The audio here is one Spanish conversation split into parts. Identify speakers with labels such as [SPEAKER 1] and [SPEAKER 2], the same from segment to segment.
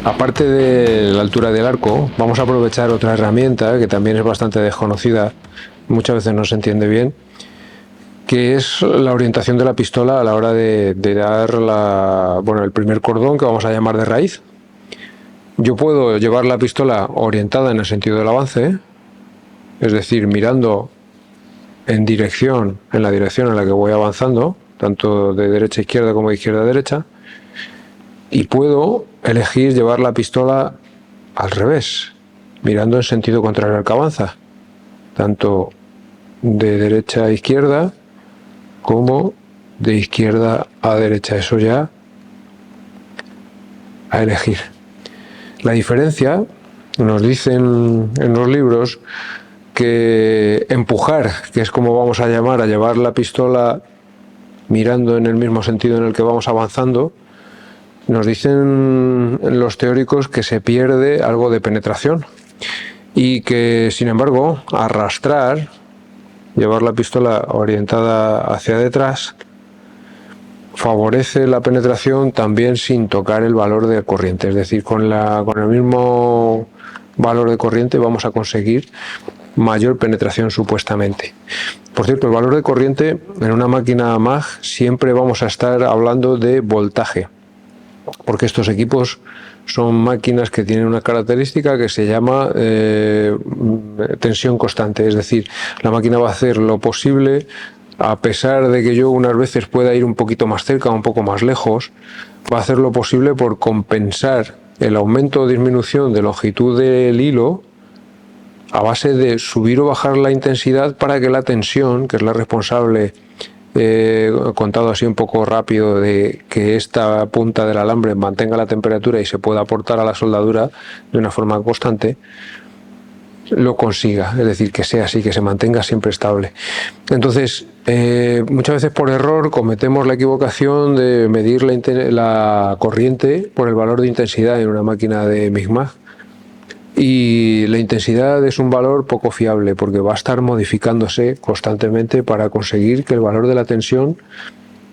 [SPEAKER 1] Aparte de la altura del arco, vamos a aprovechar otra herramienta que también es bastante desconocida, muchas veces no se entiende bien, que es la orientación de la pistola a la hora de dar el primer cordón, que vamos a llamar de raíz. Yo puedo llevar la pistola orientada en el sentido del avance, es decir, mirando en la dirección en la que voy avanzando, tanto de derecha a izquierda como de izquierda a derecha, y puedo elegir llevar la pistola al revés, mirando en sentido contrario al que avanza, tanto de derecha a izquierda como de izquierda a derecha. Eso ya a elegir. La diferencia, nos dicen en los libros, que empujar, que es como vamos a llamar a llevar la pistola mirando en el mismo sentido en el que vamos avanzando, nos dicen los teóricos que se pierde algo de penetración y que, sin embargo, arrastrar, llevar la pistola orientada hacia detrás, favorece la penetración también sin tocar el valor de corriente. Es decir, con el mismo valor de corriente vamos a conseguir mayor penetración supuestamente. Por cierto, el valor de corriente en una máquina MAG siempre vamos a estar hablando de voltaje, porque estos equipos son máquinas que tienen una característica que se llama tensión constante, es decir, la máquina va a hacer lo posible, a pesar de que yo unas veces pueda ir un poquito más cerca, un poco más lejos, va a hacer lo posible por compensar el aumento o disminución de longitud del hilo a base de subir o bajar la intensidad para que la tensión, que es la responsable, contado así un poco rápido, de que esta punta del alambre mantenga la temperatura y se pueda aportar a la soldadura de una forma constante, lo consiga, es decir, que sea así, que se mantenga siempre estable. Entonces, muchas veces por error cometemos la equivocación de medir la corriente por el valor de intensidad en una máquina de MIG-MAG. Y la intensidad es un valor poco fiable porque va a estar modificándose constantemente para conseguir que el valor de la tensión,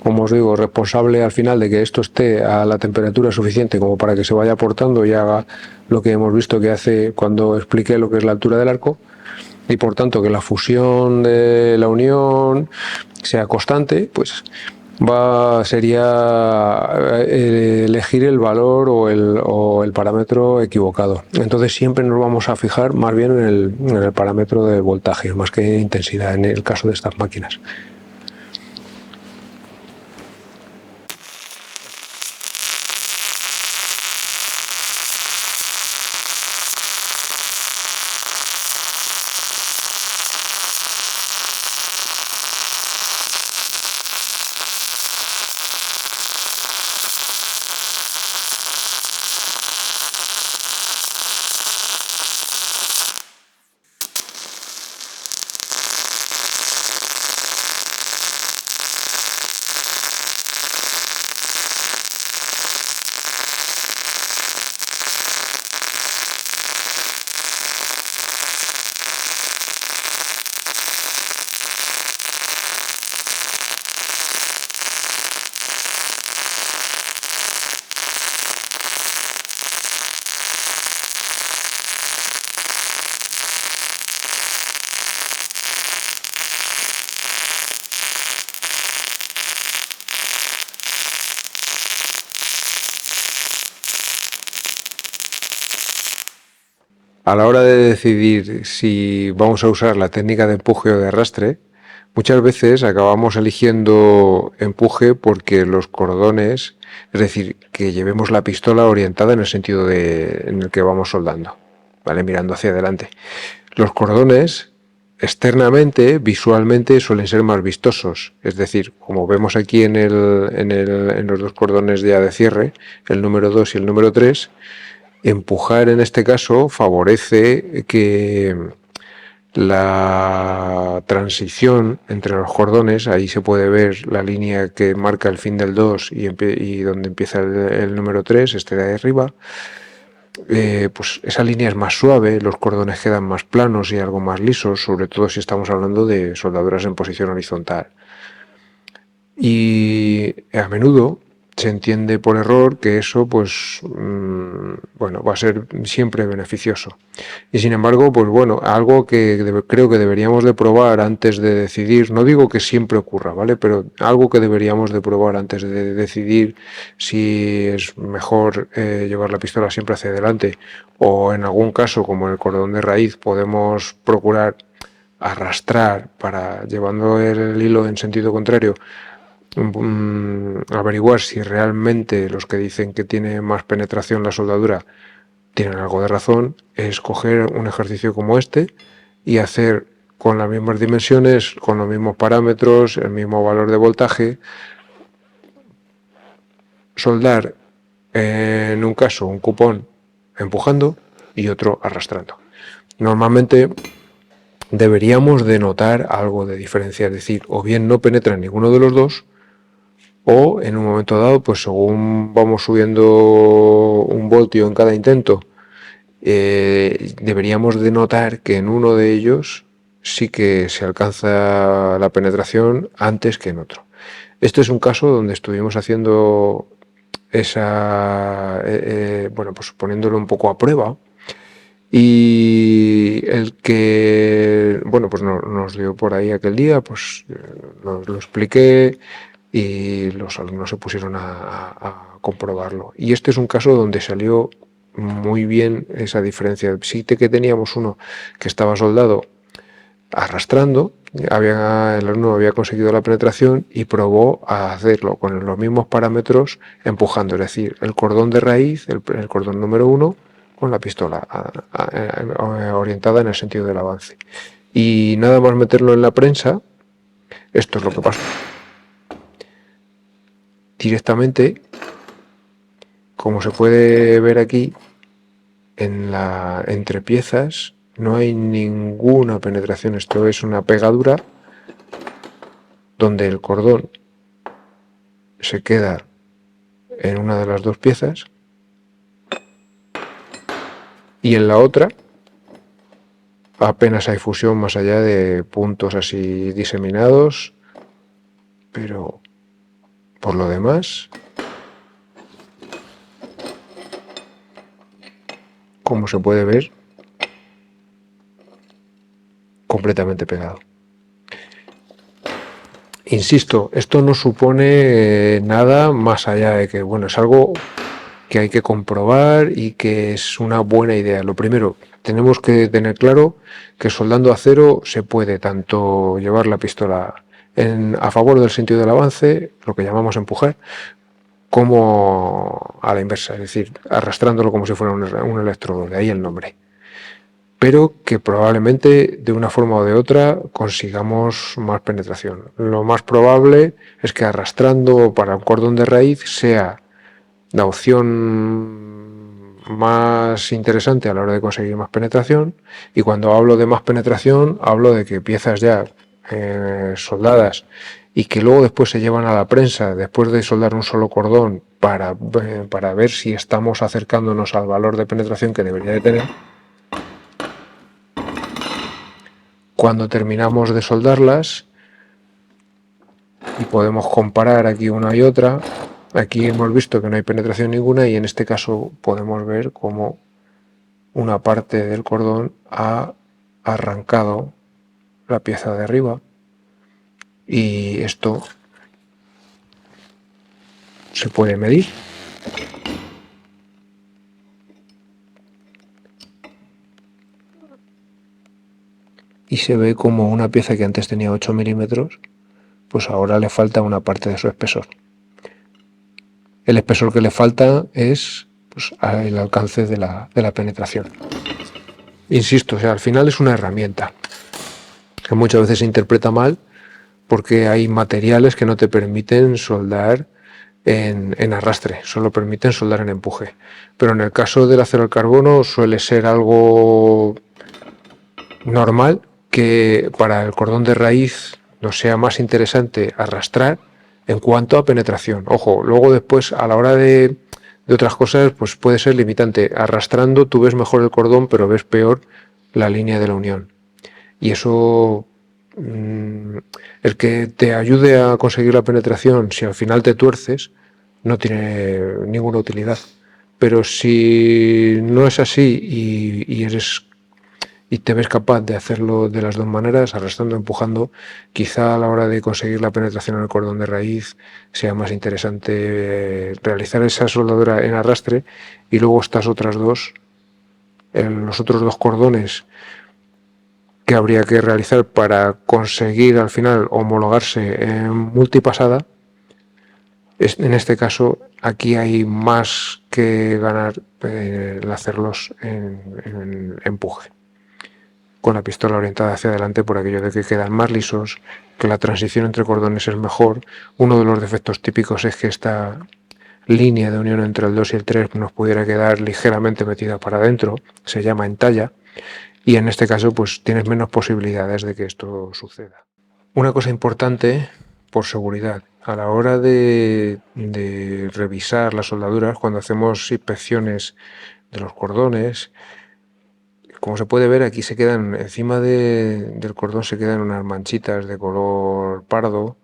[SPEAKER 1] como os digo, responsable al final de que esto esté a la temperatura suficiente como para que se vaya aportando y haga lo que hemos visto que hace cuando expliqué lo que es la altura del arco, y por tanto que la fusión de la unión sea constante, pues sería elegir el valor o el parámetro equivocado. Entonces siempre nos vamos a fijar más bien en el parámetro de voltaje, más que intensidad en el caso de estas máquinas. A la hora de decidir si vamos a usar la técnica de empuje o de arrastre, muchas veces acabamos eligiendo empuje porque los cordones, es decir, que llevemos la pistola orientada en el sentido en el que vamos soldando, ¿vale? Mirando hacia adelante. Los cordones externamente, visualmente, suelen ser más vistosos, es decir, como vemos aquí en los dos cordones ya de cierre, el número 2 y el número 3, empujar en este caso favorece que la transición entre los cordones, ahí se puede ver la línea que marca el fin del 2 y donde empieza el número 3, este de ahí arriba, pues esa línea es más suave, los cordones quedan más planos y algo más lisos, sobre todo si estamos hablando de soldaduras en posición horizontal. Y a menudo se entiende por error que eso pues bueno, va a ser siempre beneficioso. Y sin embargo, pues bueno, algo que creo que deberíamos de probar antes de decidir, no digo que siempre ocurra, ¿vale? Pero algo que deberíamos de probar antes de decidir si es mejor llevar la pistola siempre hacia adelante, o en algún caso, como en el cordón de raíz, podemos procurar arrastrar para, llevando el hilo en sentido contrario, averiguar si realmente los que dicen que tiene más penetración la soldadura tienen algo de razón, es coger un ejercicio como este y hacer con las mismas dimensiones, con los mismos parámetros, el mismo valor de voltaje, soldar en un caso un cupón empujando y otro arrastrando. Normalmente deberíamos de notar algo de diferencia, es decir, o bien no penetra en ninguno de los dos, o en un momento dado, pues según vamos subiendo un voltio en cada intento, deberíamos de notar que en uno de ellos sí que se alcanza la penetración antes que en otro. Este es un caso donde estuvimos haciendo esa, bueno, pues poniéndolo un poco a prueba, y el que, bueno, pues nos dio por ahí aquel día, pues nos lo expliqué y los alumnos se pusieron a comprobarlo. Y este es un caso donde salió muy bien esa diferencia. Sí que teníamos uno que estaba soldado arrastrando, el alumno había conseguido la penetración y probó a hacerlo con los mismos parámetros empujando, es decir, el cordón de raíz, el cordón número 1, con la pistola orientada en el sentido del avance. Y nada más meterlo en la prensa, esto es lo que pasa. Directamente, como se puede ver aquí, entre piezas no hay ninguna penetración. Esto es una pegadura donde el cordón se queda en una de las dos piezas y en la otra apenas hay fusión más allá de puntos así diseminados, pero por lo demás, como se puede ver, completamente pegado. Insisto, esto no supone nada más allá de que, bueno, es algo que hay que comprobar y que es una buena idea. Lo primero, tenemos que tener claro que soldando acero se puede tanto llevar la pistola a favor del sentido del avance, lo que llamamos empujar, como a la inversa, es decir, arrastrándolo como si fuera un electrodo, de ahí el nombre. Pero que probablemente de una forma o de otra consigamos más penetración. Lo más probable es que arrastrando para un cordón de raíz sea la opción más interesante a la hora de conseguir más penetración, y cuando hablo de más penetración hablo de que piezas ya soldadas y que luego después se llevan a la prensa después de soldar un solo cordón para ver si estamos acercándonos al valor de penetración que debería de tener. Cuando terminamos de soldarlas y podemos comparar aquí una y otra, aquí hemos visto que no hay penetración ninguna y en este caso podemos ver cómo una parte del cordón ha arrancado la pieza de arriba, y esto se puede medir. Y se ve como una pieza que antes tenía 8 milímetros, pues ahora le falta una parte de su espesor. El espesor que le falta es pues, el alcance de la penetración. Insisto, o sea, al final es una herramienta que muchas veces se interpreta mal porque hay materiales que no te permiten soldar en arrastre, solo permiten soldar en empuje. Pero en el caso del acero al carbono suele ser algo normal que para el cordón de raíz nos sea más interesante arrastrar en cuanto a penetración. Ojo, luego después a la hora de otras cosas pues puede ser limitante. Arrastrando tú ves mejor el cordón pero ves peor la línea de la unión. Y eso, el que te ayude a conseguir la penetración, si al final te tuerces, no tiene ninguna utilidad. Pero si no es así y te ves capaz de hacerlo de las dos maneras, arrastrando, empujando, quizá a la hora de conseguir la penetración en el cordón de raíz sea más interesante realizar esa soldadura en arrastre y luego estas otras dos, los otros dos cordones que habría que realizar para conseguir al final homologarse en multipasada. En este caso, aquí hay más que ganar el hacerlos en empuje, con la pistola orientada hacia adelante por aquello de que quedan más lisos, que la transición entre cordones es mejor. Uno de los defectos típicos es que esta línea de unión entre el 2 y el 3 nos pudiera quedar ligeramente metida para adentro, se llama entalla, y en este caso pues tienes menos posibilidades de que esto suceda. Una cosa importante, por seguridad, a la hora de revisar las soldaduras, cuando hacemos inspecciones de los cordones, como se puede ver, aquí se quedan, encima del cordón se quedan unas manchitas de color pardo.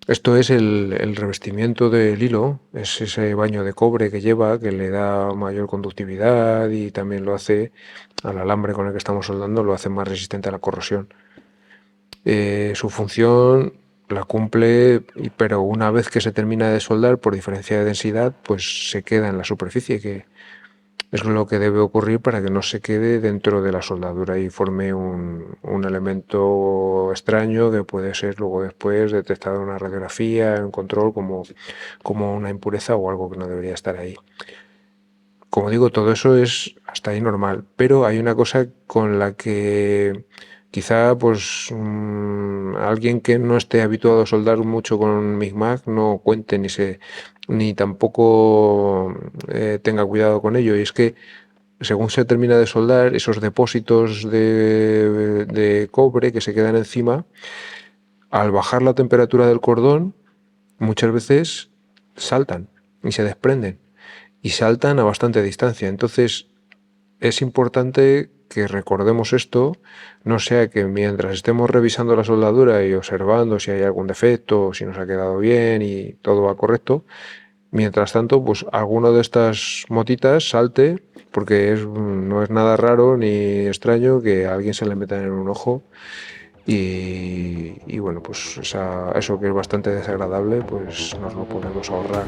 [SPEAKER 1] Esto es el revestimiento del hilo, es ese baño de cobre que lleva, que le da mayor conductividad y también lo hace al alambre con el que estamos soldando, lo hace más resistente a la corrosión. Su función la cumple, pero una vez que se termina de soldar, por diferencia de densidad, pues se queda en la superficie, que es lo que debe ocurrir para que no se quede dentro de la soldadura y forme un elemento extraño que puede ser luego después detectado en una radiografía, en control, como una impureza o algo que no debería estar ahí. Como digo, todo eso es hasta ahí normal, pero hay una cosa con la que quizá pues alguien que no esté habituado a soldar mucho con MIG-MAG no cuente ni tampoco tenga cuidado con ello, y es que según se termina de soldar, esos depósitos de cobre que se quedan encima, al bajar la temperatura del cordón, muchas veces saltan y se desprenden y saltan a bastante distancia. Entonces es importante que recordemos esto, no sea que mientras estemos revisando la soldadura y observando si hay algún defecto, si nos ha quedado bien y todo va correcto, mientras tanto, pues alguno de estas motitas salte, porque no es nada raro ni extraño que a alguien se le meta en un ojo y bueno, pues eso que es bastante desagradable, pues nos lo podemos ahorrar.